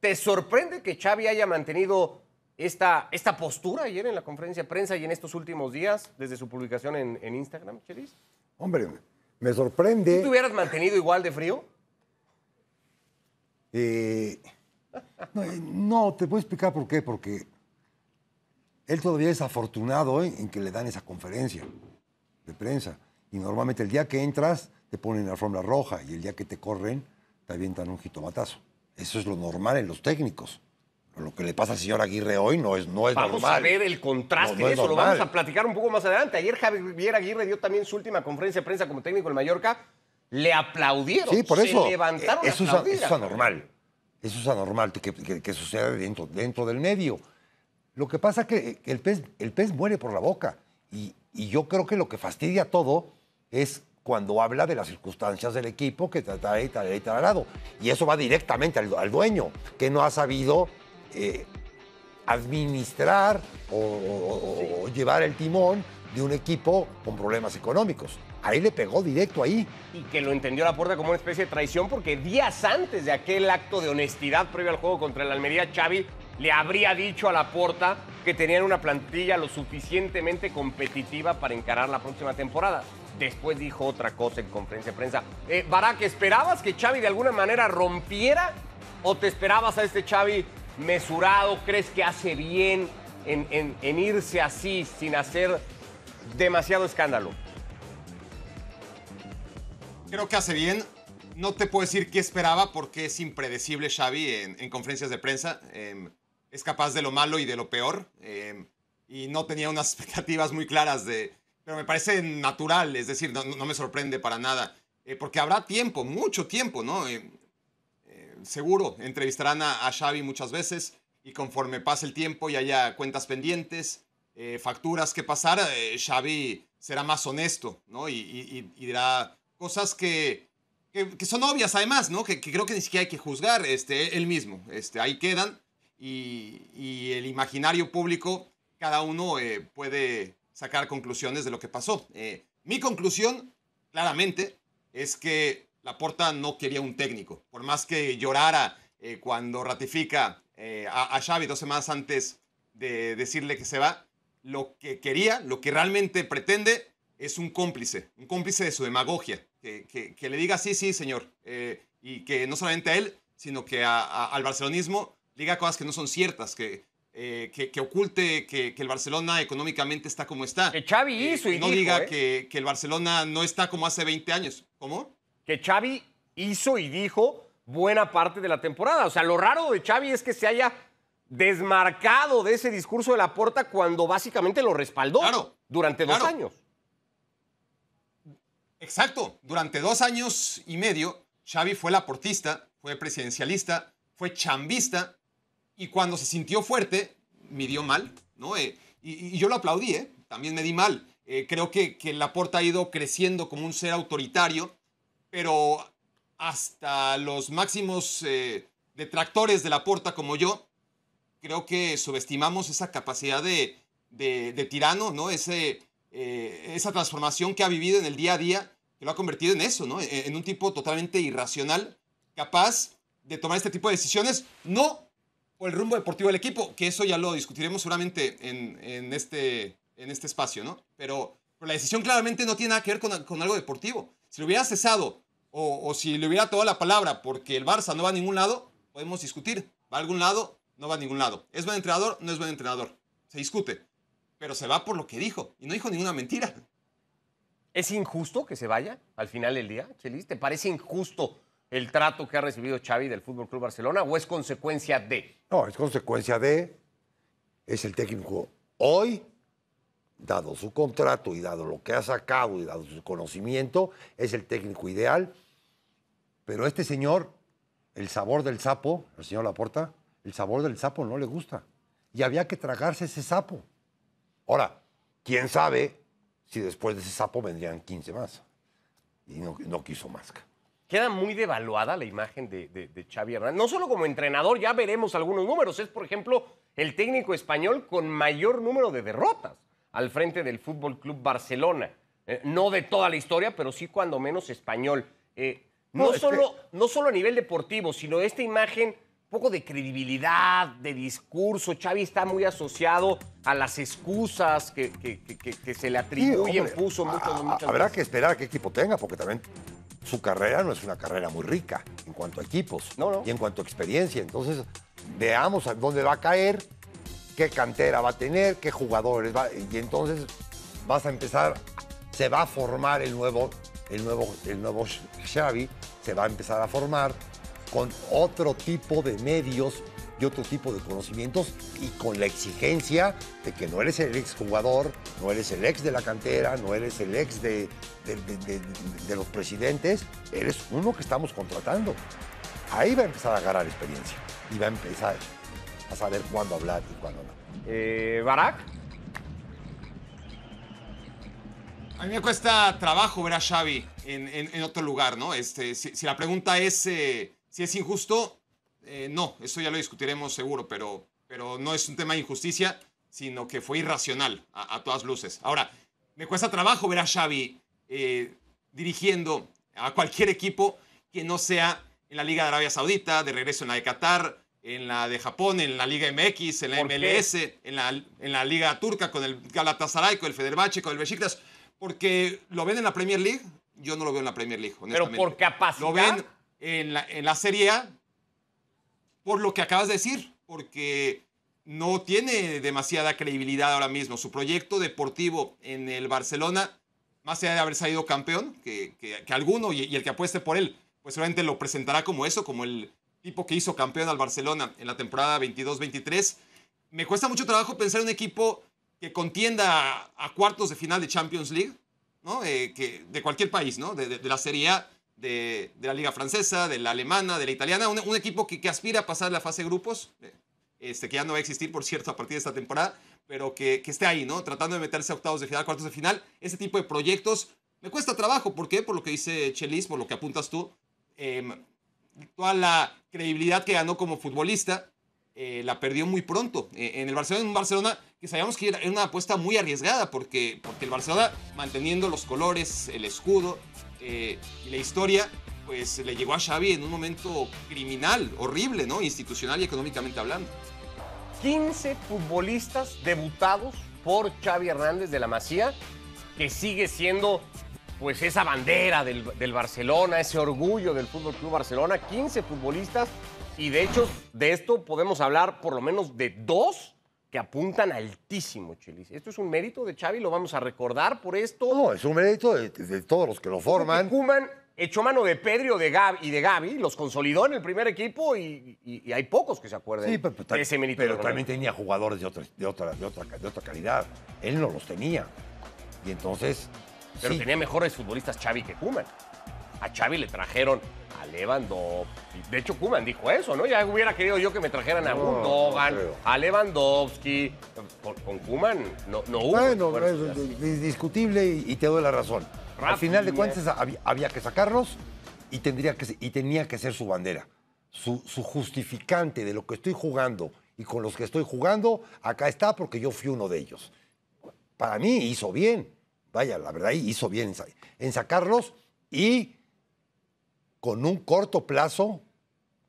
¿Te sorprende que Xavi haya mantenido esta postura ayer en la conferencia de prensa y en estos últimos días, desde su publicación en Instagram, Chelis? Hombre, me sorprende. ¿Tú te hubieras mantenido igual de frío? No, te puedo explicar por qué. Porque él todavía es afortunado en que le dan esa conferencia de prensa. Y normalmente el día que entras te ponen la alfombra roja y el día que te corren te avientan un jitomatazo. Eso es lo normal en los técnicos. Lo que le pasa al señor Aguirre hoy no es normal. Vamos a ver el contraste No de es eso, lo normal. vamos a platicar un poco más adelante. Ayer Javier Aguirre dio también su última conferencia de prensa como técnico del Mallorca. Le aplaudieron, Sí, por eso. se levantaron a Eso aplaudir. es anormal. Eso es anormal que suceda dentro del medio. Lo que pasa es que el pez muere por la boca. Y yo creo que lo que fastidia todo es cuando habla de las circunstancias del equipo que tal. Y eso va directamente al dueño, que no ha sabido administrar o llevar el timón de un equipo con problemas económicos. Ahí le pegó directo ahí. Y que lo entendió Laporta como una especie de traición porque días antes de aquel acto de honestidad previo al juego contra el Almería, Xavi le habría dicho a Laporta que tenían una plantilla lo suficientemente competitiva para encarar la próxima temporada. Después dijo otra cosa en conferencia de prensa. Barak, ¿esperabas que Xavi de alguna manera rompiera o te esperabas a este Xavi mesurado? ¿Crees que hace bien en irse así sin hacer demasiado escándalo? Creo que hace bien. No te puedo decir qué esperaba porque es impredecible Xavi en conferencias de prensa. Es capaz de lo malo y de lo peor. Y no tenía unas expectativas muy claras pero me parece natural, es decir, no me sorprende para nada. Porque habrá tiempo, mucho tiempo, ¿no? Seguro entrevistarán a Xavi muchas veces y conforme pase el tiempo y haya cuentas pendientes, facturas que pasar, Xavi será más honesto, ¿no? Y dirá cosas que son obvias además, ¿no? Que creo que ni siquiera hay que juzgar él mismo. Ahí quedan y el imaginario público, cada uno puede sacar conclusiones de lo que pasó. Mi conclusión, claramente, es que Laporta no quería un técnico. Por más que llorara cuando ratifica a Xavi 2 semanas antes de decirle que se va, lo que quería, lo que realmente pretende, es un cómplice de su demagogia. Que le diga sí, señor. Y que no solamente a él, sino que al barcelonismo diga cosas que no son ciertas, que oculte que el Barcelona económicamente está como está. Que Xavi hizo y no dijo, diga que el Barcelona no está como hace 20 años. ¿Cómo? Que Xavi hizo y dijo buena parte de la temporada. O sea, lo raro de Xavi es que se haya desmarcado de ese discurso de Laporta cuando básicamente lo respaldó durante 2 años. Exacto. Durante 2 años y medio, Xavi fue laportista, fue presidencialista, fue chambista, y cuando se sintió fuerte, midió mal, ¿no? Y yo lo aplaudí, también me di mal. Creo que Laporta ha ido creciendo como un ser autoritario, pero hasta los máximos detractores de Laporta como yo, creo que subestimamos esa capacidad de tirano, ¿no? Esa transformación que ha vivido en el día a día, que lo ha convertido en eso, ¿no? En un tipo totalmente irracional, capaz de tomar este tipo de decisiones, no por el rumbo deportivo del equipo, que eso ya lo discutiremos seguramente en este espacio, ¿no? Pero la decisión claramente no tiene nada que ver con algo deportivo. Si lo hubiera cesado o si le hubiera tomado la palabra porque el Barça no va a ningún lado, podemos discutir. ¿Va a algún lado? No va a ningún lado. ¿Es buen entrenador? No es buen entrenador. Se discute. Pero se va por lo que dijo. Y no dijo ninguna mentira. ¿Es injusto que se vaya al final del día, Chelis? ¿Te parece injusto el trato que ha recibido Xavi del Fútbol Club Barcelona o es consecuencia de? No, es consecuencia de. Es el técnico hoy, dado su contrato y dado lo que ha sacado y dado su conocimiento, es el técnico ideal. Pero este señor, el sabor del sapo, el señor Laporta, el sabor del sapo no le gusta. Y había que tragarse ese sapo. Ahora, quién sabe si después de ese sapo vendrían 15 más. Y no quiso más. Queda muy devaluada la imagen de Xavi Hernández. No solo como entrenador, ya veremos algunos números. Es, por ejemplo, el técnico español con mayor número de derrotas al frente del Fútbol Club Barcelona. No de toda la historia, pero sí cuando menos español. No solo a nivel deportivo, sino esta imagen poco de credibilidad, de discurso. Xavi está muy asociado a las excusas que se le atribuyen, hombre, puso muchas habrá veces. que esperar qué equipo tenga, porque también su carrera no es una carrera muy rica en cuanto a equipos No. y en cuanto a experiencia. Entonces, veamos a dónde va a caer, qué cantera va a tener, qué jugadores va. Y entonces vas a empezar, se va a formar el nuevo Xavi, se va a empezar a formar con otro tipo de medios y otro tipo de conocimientos y con la exigencia de que no eres el exjugador, no eres el ex de la cantera, no eres el ex de los presidentes, eres uno que estamos contratando. Ahí va a empezar a agarrar experiencia y va a empezar a saber cuándo hablar y cuándo no. Barak. A mí me cuesta trabajo ver a Xavi en otro lugar, ¿no? Si la pregunta es si es injusto, no, eso ya lo discutiremos seguro, pero no es un tema de injusticia, sino que fue irracional a todas luces. Ahora, me cuesta trabajo ver a Xavi dirigiendo a cualquier equipo que no sea en la Liga de Arabia Saudita, de regreso en la de Qatar, en la de Japón, en la Liga MX, en la MLS, en la Liga Turca, con el Galatasaray, con el Fenerbahce, con el Beşiktaş, porque lo ven en la Premier League, yo no lo veo en la Premier League, honestamente. Pero por capacidad. Lo ven en la Serie A, por lo que acabas de decir, porque no tiene demasiada credibilidad ahora mismo. Su proyecto deportivo en el Barcelona, más allá de haber salido campeón, que alguno y el que apueste por él, pues seguramente lo presentará como eso, como el tipo que hizo campeón al Barcelona en la temporada 22-23. Me cuesta mucho trabajo pensar en un equipo que contienda a cuartos de final de Champions League, ¿no? De cualquier país, ¿no? De la Serie A, de la Liga Francesa, de la Alemana, de la Italiana, un equipo que aspira a pasar la fase de grupos, que ya no va a existir, por cierto, a partir de esta temporada, pero que esté ahí, ¿no? Tratando de meterse a octavos de final, cuartos de final. Ese tipo de proyectos me cuesta trabajo. ¿Por qué? Por lo que dice Chelis, por lo que apuntas tú. Toda la credibilidad que ganó como futbolista la perdió muy pronto. En el Barcelona, en un Barcelona que sabíamos que era una apuesta muy arriesgada, porque el Barcelona, manteniendo los colores, el escudo y la historia, pues le llegó a Xavi en un momento criminal, horrible, ¿no? Institucional y económicamente hablando. 15 futbolistas debutados por Xavi Hernández de la Masía, que sigue siendo pues esa bandera del Barcelona, ese orgullo del Fútbol Club Barcelona. 15 futbolistas, y de hecho de esto podemos hablar por lo menos de 2 que apuntan altísimo, Chelis. Esto es un mérito de Xavi, lo vamos a recordar por esto. No, es un mérito de todos los que lo forman. Koeman echó mano de Pedri y de Gavi, los consolidó en el primer equipo y hay pocos que se acuerden Sí, de ese mérito. pero también tenía jugadores de otra calidad. Él no los tenía. Y entonces... Pero sí. tenía mejores futbolistas Xavi que Koeman. A Xavi le trajeron a Lewandowski. De hecho, Koeman dijo eso, ¿no? Ya hubiera querido yo que me trajeran a Gundogan, a Lewandowski. Con Koeman no hubo. Bueno, es discutible y te doy la razón. Al final de cuentas había que sacarlos y tenía que ser su bandera. Su justificante de lo que estoy jugando y con los que estoy jugando, acá está porque yo fui uno de ellos. Para mí hizo bien. Vaya, la verdad, hizo bien en sacarlos y con un corto plazo,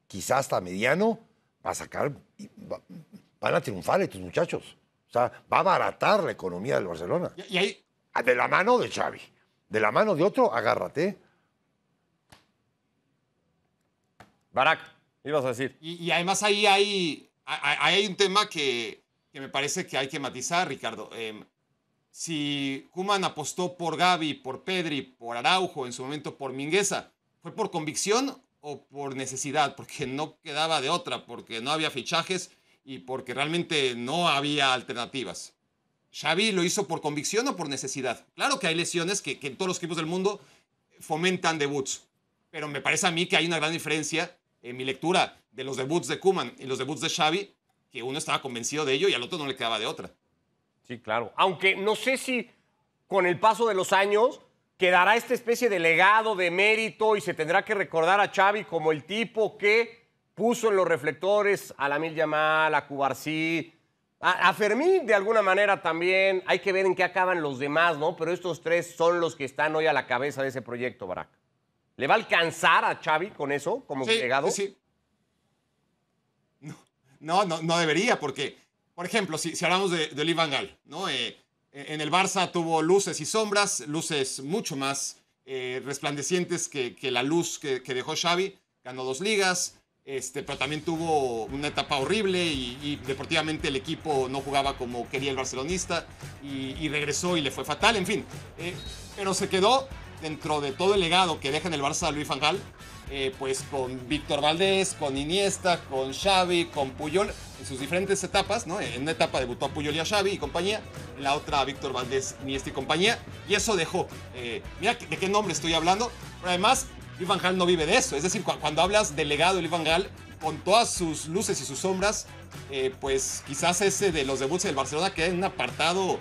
quizás hasta mediano, van a triunfar estos muchachos. O sea, va a abaratar la economía del Barcelona. Y ahí... De la mano de Xavi. De la mano de otro, agárrate. Barak, ibas a decir. Y además ahí hay un tema que me parece que hay que matizar, Ricardo. Si Koeman apostó por Gavi, por Pedri, por Araujo, en su momento por Mingueza, ¿fue por convicción o por necesidad? Porque no quedaba de otra, porque no había fichajes y porque realmente no había alternativas. ¿Xavi lo hizo por convicción o por necesidad? Claro que hay lesiones que en todos los equipos del mundo fomentan debuts, pero me parece a mí que hay una gran diferencia en mi lectura de los debuts de Koeman y los debuts de Xavi, que uno estaba convencido de ello y al otro no le quedaba de otra. Sí, claro. Aunque no sé si con el paso de los años quedará esta especie de legado, de mérito, y se tendrá que recordar a Xavi como el tipo que puso en los reflectores a Lamine Yamal, a Cubarsí, a Fermín de alguna manera también. Hay que ver en qué acaban los demás, ¿no? Pero estos 3 son los que están hoy a la cabeza de ese proyecto, Barak. ¿Le va a alcanzar a Xavi con eso como legado? Sí. No debería, porque, por ejemplo, si hablamos de Louis van Gaal, ¿no? En el Barça tuvo luces y sombras, luces mucho más resplandecientes que la luz que dejó Xavi. Ganó 2 ligas, pero también tuvo una etapa horrible y deportivamente el equipo no jugaba como quería el barcelonista y regresó y le fue fatal, en fin. Pero se quedó dentro de todo el legado que deja en el Barça Louis van Gaal, pues con Víctor Valdés, con Iniesta, con Xavi, con Puyol, en sus diferentes etapas, ¿no? En una etapa debutó a Puyol y a Xavi y compañía, en la otra a Víctor Valdés, Iniesta y compañía, y eso dejó. Mira de qué nombre estoy hablando, pero además Louis van Gaal no vive de eso, es decir, cuando hablas del legado de Louis van Gaal, con todas sus luces y sus sombras, pues quizás ese de los debuts del Barcelona queda en un apartado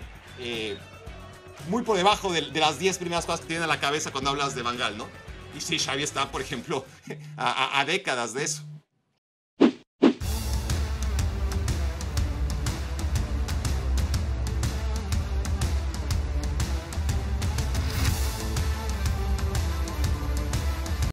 muy por debajo de las 10 primeras cosas que tienen a la cabeza cuando hablas de Van Gaal, ¿no? Y sí, Xavi está, por ejemplo, a décadas de eso.